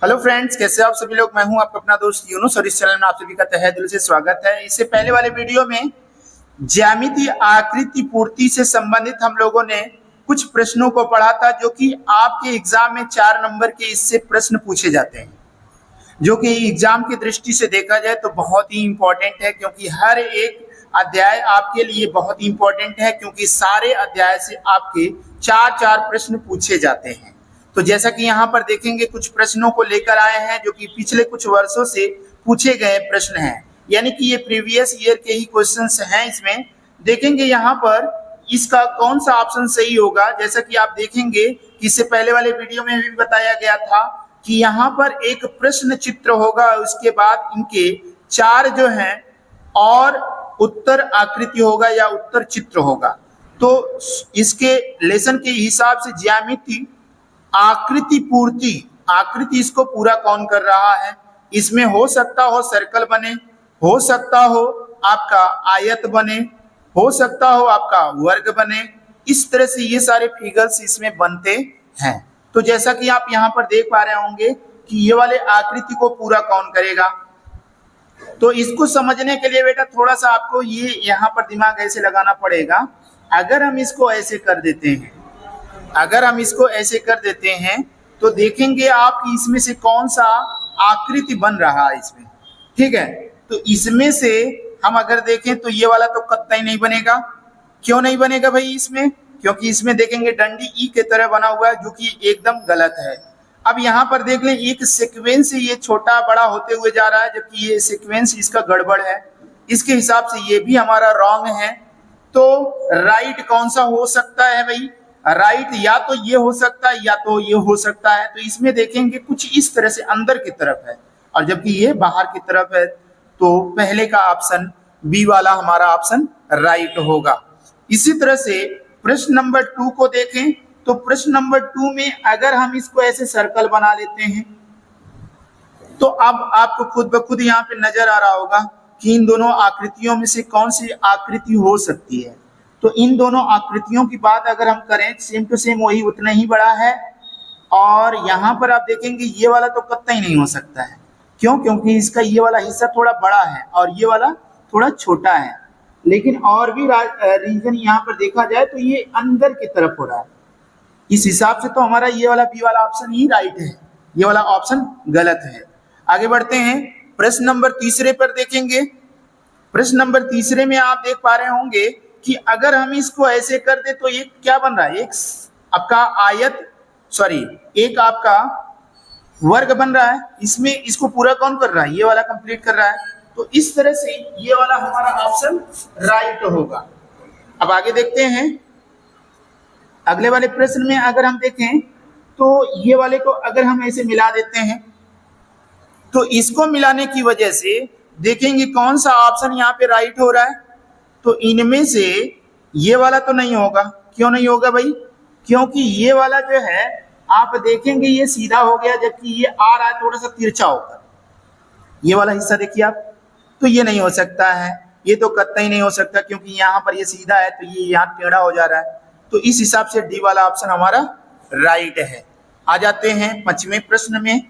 Hello friends, कैसे आप सभी लोग। मैं हूं आपका अपना दोस्त यूनुस और इस चैनल में आप सभी का तहे दिल से स्वागत है। इससे पहले वाले वीडियो में ज्यामितीय आकृति पूर्ति से संबंधित हम लोगों ने कुछ प्रश्नों को पढ़ा था, जो कि आपके एग्जाम में 4 नंबर के इससे प्रश्न पूछे जाते हैं, जो कि एग्जाम की दृष्टि से देखा जाए तो बहुत ही इंपॉर्टेंट है, क्योंकि हर एक अध्याय आपके लिए बहुत ही इंपॉर्टेंट है, क्योंकि सारे अध्याय से आपके 4 प्रश्न पूछे जाते हैं। तो जैसा कि यहाँ पर देखेंगे, कुछ प्रश्नों को लेकर आए हैं जो कि पिछले कुछ वर्षों से पूछे गए प्रश्न हैं, यानी कि ये प्रीवियस ईयर के ही क्वेश्चंस हैं। इसमें देखेंगे यहाँ पर इसका कौन सा ऑप्शन सही होगा। जैसा कि आप देखेंगे कि इससे पहले वाले वीडियो में भी बताया गया था कि यहाँ पर एक प्रश्न चित्र होगा, उसके बाद इनके 4 जो हैं और उत्तर आकृति होगा या उत्तर चित्र होगा। तो इसके लेसन के हिसाब से ज्यामिति आकृति पूर्ति, आकृति इसको पूरा कौन कर रहा है। इसमें हो सकता हो सर्कल बने, हो सकता हो आपका आयत बने, हो सकता हो आपका वर्ग बने। इस तरह से ये सारे फिगर्स इसमें बनते हैं। तो जैसा कि आप यहाँ पर देख पा रहे होंगे कि ये वाले आकृति को पूरा कौन करेगा। तो इसको समझने के लिए बेटा थोड़ा सा आपको ये यहाँ पर दिमाग ऐसे लगाना पड़ेगा। अगर हम इसको ऐसे कर देते हैं, अगर हम इसको ऐसे कर देते हैं तो देखेंगे आप कि इसमें से कौन सा आकृति बन रहा है इसमें। ठीक है, तो इसमें से हम अगर देखें तो ये वाला तो कतई नहीं बनेगा। क्यों नहीं बनेगा भाई इसमें? क्योंकि इसमें देखेंगे डंडी ई के तरह बना हुआ है, जो कि एकदम गलत है। अब यहाँ पर देख लें, एक सीक्वेंस ये छोटा बड़ा होते हुए जा रहा है, जबकि ये सीक्वेंस इसका गड़बड़ है। इसके हिसाब से ये भी हमारा रॉन्ग है। तो राइट कौन सा हो सकता है भाई? राइट या तो ये हो सकता है या तो ये हो सकता है। तो इसमें देखेंगे कुछ इस तरह से अंदर की तरफ है, और जबकि ये बाहर की तरफ है। तो पहले का ऑप्शन बी वाला हमारा ऑप्शन राइट होगा। इसी तरह से प्रश्न नंबर 2 को देखें तो प्रश्न नंबर 2 में अगर हम इसको ऐसे सर्कल बना लेते हैं तो अब आपको खुद ब खुद यहाँ पे नजर आ रहा होगा कि इन दोनों आकृतियों में से कौन सी आकृति हो सकती है। तो इन दोनों आकृतियों की बात अगर हम करें, सेम टू सेम वही उतना ही बड़ा है। और यहाँ पर आप देखेंगे ये वाला तो कतई नहीं हो सकता है। क्यों? क्योंकि इसका ये वाला हिस्सा थोड़ा बड़ा है और ये वाला थोड़ा छोटा है। लेकिन और भी रीजन यहाँ पर देखा जाए तो ये अंदर की तरफ हो रहा है। इस हिसाब से तो हमारा ये वाला बी वाला ऑप्शन ही राइट है, ये वाला ऑप्शन गलत है। आगे बढ़ते हैं, प्रश्न नंबर 3 पर देखेंगे। प्रश्न नंबर 3 में आप देख पा रहे होंगे कि अगर हम इसको ऐसे कर दे तो ये क्या बन रहा है, एक आपका आयत एक आपका वर्ग बन रहा है। इसमें इसको पूरा कौन कर रहा है? ये वाला कंप्लीट कर रहा है। तो इस तरह से ये वाला हमारा ऑप्शन राइट होगा। अब आगे देखते हैं, अगले वाले प्रश्न में अगर हम देखें तो ये वाले को अगर हम ऐसे मिला देते हैं तो इसको मिलाने की वजह से देखेंगे कौन सा ऑप्शन यहाँ पे राइट हो रहा है। तो इनमें से ये वाला तो नहीं होगा। क्यों नहीं होगा भाई? क्योंकि ये वाला जो है आप देखेंगे ये सीधा हो गया, जबकि ये आ रहा है थोड़ा सा तिरछा होकर। ये वाला हिस्सा देखिए आप, तो ये नहीं हो सकता है, ये तो कतई नहीं हो सकता, क्योंकि यहाँ पर ये सीधा है तो ये यहाँ टेढ़ा हो जा रहा है। तो इस हिसाब से डी वाला ऑप्शन हमारा राइट है। आ जाते हैं 5वें प्रश्न में।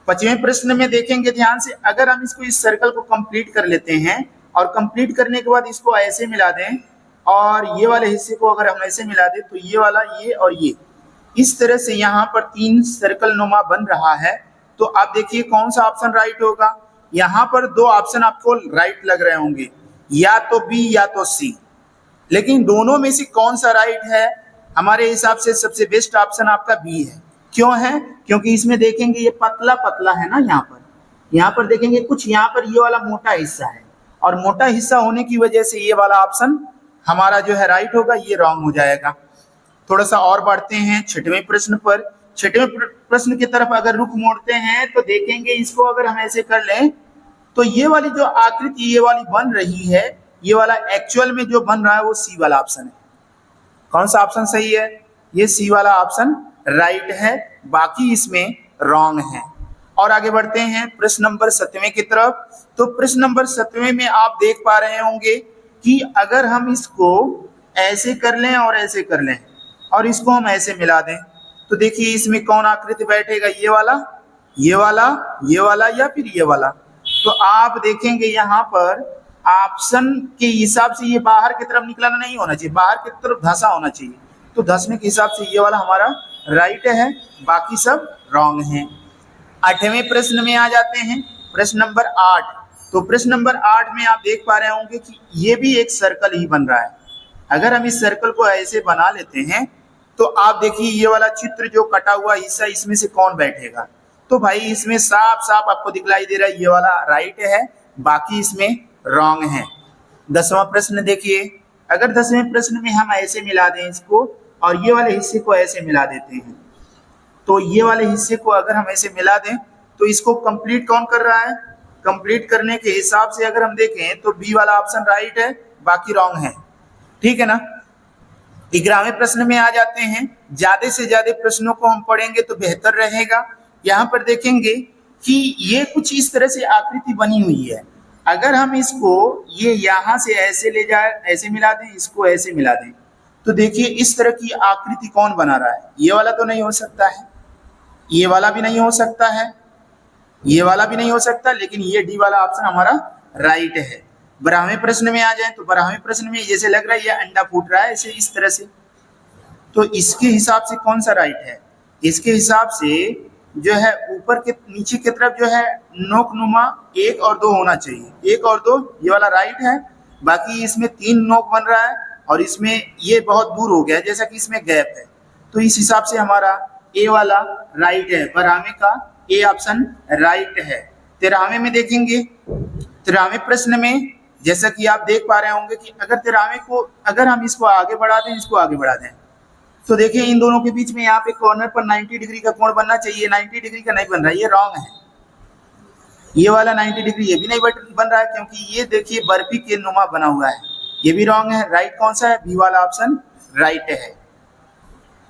5वें प्रश्न में देखेंगे ध्यान से, अगर हम इसको इस सर्कल को कंप्लीट कर लेते हैं और कंप्लीट करने के बाद इसको ऐसे मिला दें और ये वाले हिस्से को अगर हम ऐसे मिला दें तो ये वाला, ये और ये, इस तरह से यहाँ पर 3 सर्कल नुमा बन रहा है। तो आप देखिए कौन सा ऑप्शन राइट होगा। यहाँ पर 2 ऑप्शन आपको राइट लग रहे होंगे, या तो बी या तो सी। लेकिन दोनों में से कौन सा राइट है? हमारे हिसाब से सबसे बेस्ट ऑप्शन आपका बी है। क्यों है? क्योंकि इसमें देखेंगे ये पतला पतला है ना, यहाँ पर देखेंगे कुछ यहाँ पर ये वाला मोटा हिस्सा है, और मोटा हिस्सा होने की वजह से ये वाला ऑप्शन हमारा जो है राइट होगा, ये रॉन्ग हो जाएगा। थोड़ा सा और बढ़ते हैं 6वें प्रश्न पर। 6वें प्रश्न की तरफ अगर रुख मोड़ते हैं तो देखेंगे इसको अगर हम ऐसे कर लें तो ये वाली जो आकृति ये वाली बन रही है, ये वाला एक्चुअल में जो बन रहा है वो सी वाला ऑप्शन है। कौन सा ऑप्शन सही है? ये सी वाला ऑप्शन राइट है, बाकी इसमें रॉन्ग है। और आगे बढ़ते हैं प्रश्न नंबर 7वें की तरफ। तो प्रश्न नंबर 7वें में आप देख पा रहे होंगे कि अगर हम इसको ऐसे कर लें और ऐसे कर लें और इसको हम ऐसे मिला दें तो देखिए इसमें कौन आकृति बैठेगा? ये वाला। ये वाला या फिर ये वाला। तो आप देखेंगे यहाँ पर ऑप्शन के हिसाब से ये बाहर की तरफ निकलना नहीं होना चाहिए, बाहर की तरफ धंसा होना चाहिए। तो धंसने के हिसाब से ये वाला हमारा राइट है, बाकी सब रॉन्ग है। 8वें प्रश्न में आ जाते हैं, प्रश्न नंबर 8। तो प्रश्न नंबर 8 में आप देख पा रहे होंगे कि ये भी एक सर्कल ही बन रहा है। अगर हम इस सर्कल को ऐसे बना लेते हैं तो आप देखिए ये वाला चित्र जो कटा हुआ हिस्सा, इसमें से कौन बैठेगा। तो भाई इसमें साफ साफ आपको दिखलाई दे रहा है ये वाला राइट है, बाकी इसमें रॉन्ग है। 10वां प्रश्न देखिए, अगर 10वें प्रश्न में हम ऐसे मिला दें इसको और ये वाले हिस्से को ऐसे मिला देते हैं, तो ये वाले हिस्से को अगर हम ऐसे मिला दें तो इसको कंप्लीट कौन कर रहा है। कंप्लीट करने के हिसाब से अगर हम देखें तो बी वाला ऑप्शन राइट है, बाकी रॉन्ग है, ठीक है ना। 11वें प्रश्न में आ जाते हैं। ज्यादा से ज्यादा प्रश्नों को हम पढ़ेंगे तो बेहतर रहेगा। यहाँ पर देखेंगे कि ये कुछ इस तरह से आकृति बनी हुई है। अगर हम इसको ये यहाँ से ऐसे ले जाए, ऐसे मिला दें, इसको ऐसे मिला दें, तो देखिए इस तरह की आकृति कौन बना रहा है। ये वाला तो नहीं हो सकता है, ये वाला भी नहीं हो सकता है, ये वाला भी नहीं हो सकता, लेकिन ये डी वाला ऑप्शन हमारा राइट है। 12वें प्रश्न में आ जाए तो 12वें प्रश्न में जैसे लग रहा है ये अंडा फूट रहा है ऐसे इस तरह से, तो इसके हिसाब से कौन सा राइट है। इसके हिसाब से जो है ऊपर के नीचे की तरफ जो है नोकनुमा 1 और 2 होना चाहिए, 1 और 2 ये वाला राइट है, बाकी इसमें 3 नोक बन रहा है और इसमें ये बहुत दूर हो गया है, जैसा कि इसमें गैप है। तो इस हिसाब से हमारा ए वाला राइट है, 12वें का ए ऑप्शन राइट है। 13वें में देखेंगे, 13वें प्रश्न में जैसा कि आप देख पा रहे होंगे कि अगर 13वें को अगर हम इसको आगे बढ़ा दें, इसको आगे बढ़ा दें, तो देखिए इन दोनों के बीच में यहाँ पे कॉर्नर पर 90 डिग्री का कोण बनना चाहिए, 90 डिग्री का नहीं बन रहा है, ये रॉन्ग है। ये वाला 90 डिग्री ये भी नहीं बन रहा है, क्योंकि ये देखिए बर्फी के नुमा बना हुआ है, ये भी रॉन्ग है। राइट कौन सा है, बी वाला ऑप्शन राइट है।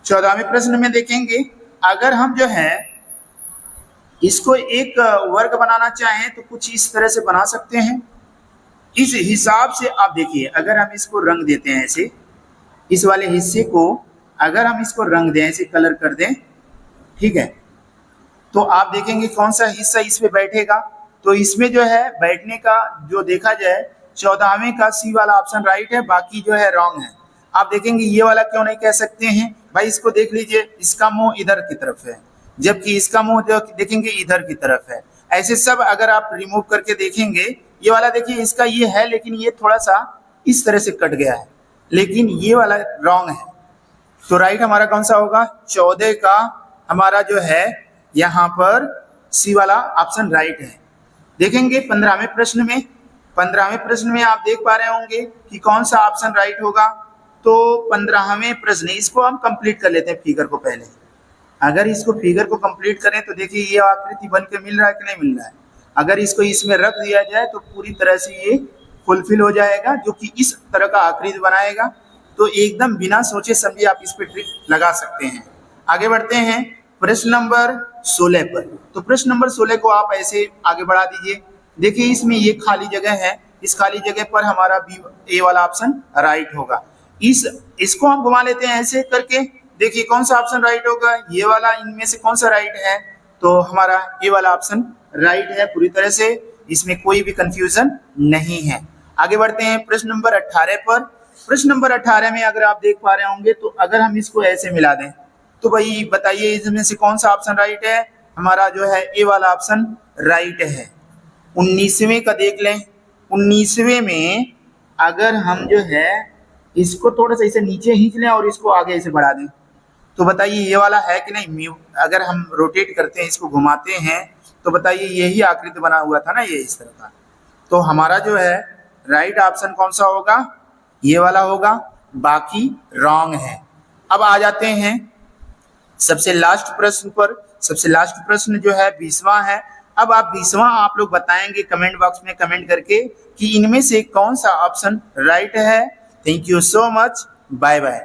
14वें प्रश्न में देखेंगे, अगर हम जो है इसको एक वर्ग बनाना चाहें तो कुछ इस तरह से बना सकते हैं। इस हिसाब से आप देखिए, अगर हम इसको रंग देते हैं ऐसे, इस वाले हिस्से को अगर हम इसको रंग दें, ऐसे कलर कर दें, ठीक है, तो आप देखेंगे कौन सा हिस्सा इस पे बैठेगा। तो इसमें जो है बैठने का जो देखा जाए 14वें का सी वाला ऑप्शन राइट है, बाकी जो है रॉन्ग है। आप देखेंगे ये वाला क्यों नहीं कह सकते हैं भाई, इसको देख लीजिए, इसका मुंह इधर की तरफ है, जबकि इसका मुंह देखेंगे इधर की तरफ है। ऐसे सब अगर आप रिमूव करके देखेंगे, ये वाला देखिए इसका ये है, लेकिन ये थोड़ा सा इस तरह से कट गया है, लेकिन ये वाला रॉन्ग है। तो राइट हमारा कौन सा होगा, 14 का हमारा जो है यहाँ पर सी वाला ऑप्शन राइट है। देखेंगे 15वें प्रश्न में, 15वें प्रश्न में आप देख पा रहे होंगे कि कौन सा ऑप्शन राइट होगा। तो 15वें प्रश्न, इसको हम कंप्लीट कर लेते हैं फिगर को पहले। अगर इसको फिगर को कंप्लीट करें तो देखिए ये आकृति बन के मिल रहा है कि नहीं मिल रहा है। अगर इसको इसमें रख दिया जाए तो पूरी तरह से ये फुलफिल हो जाएगा, जो कि इस तरह का आकृति बनाएगा। तो एकदम बिना सोचे समझे आप इस पे ट्रिक लगा सकते हैं। आगे बढ़ते हैं प्रश्न नंबर 16 पर। तो प्रश्न नंबर 16 को आप ऐसे आगे बढ़ा दीजिए। देखिए इसमें ये खाली जगह है, इस खाली जगह पर हमारा बी ए वाला ऑप्शन राइट होगा। इसको हम घुमा लेते हैं ऐसे करके, देखिए कौन सा ऑप्शन राइट होगा, ये वाला, इनमें से कौन सा राइट है। तो हमारा ए वाला ऑप्शन राइट है पूरी तरह से, इसमें कोई भी कंफ्यूजन नहीं है। आगे बढ़ते हैं प्रश्न नंबर 18 पर। प्रश्न नंबर 18 में अगर आप देख पा रहे होंगे, तो अगर हम इसको ऐसे मिला दें तो भाई बताइए इसमें से कौन सा ऑप्शन राइट है। हमारा जो है ए वाला ऑप्शन राइट है। 19वें का देख लें, 19वें में अगर हम जो है इसको थोड़ा सा इसे नीचे खींच लें और इसको आगे ऐसे बढ़ा दें, तो बताइए ये वाला है कि नहीं। अगर हम रोटेट करते हैं, इसको घुमाते हैं, तो बताइए यही आकृति बना हुआ था ना, ये इस तरह का। तो हमारा जो है राइट ऑप्शन कौन सा होगा, ये वाला होगा, बाकी रॉन्ग है। अब आ जाते हैं सबसे लास्ट प्रश्न पर। सबसे लास्ट प्रश्न जो है 20वां है। अब आप 20वां आप लोग बताएंगे कमेंट बॉक्स में कमेंट करके कि इनमें से कौन सा ऑप्शन राइट है। Thank you so much, bye bye.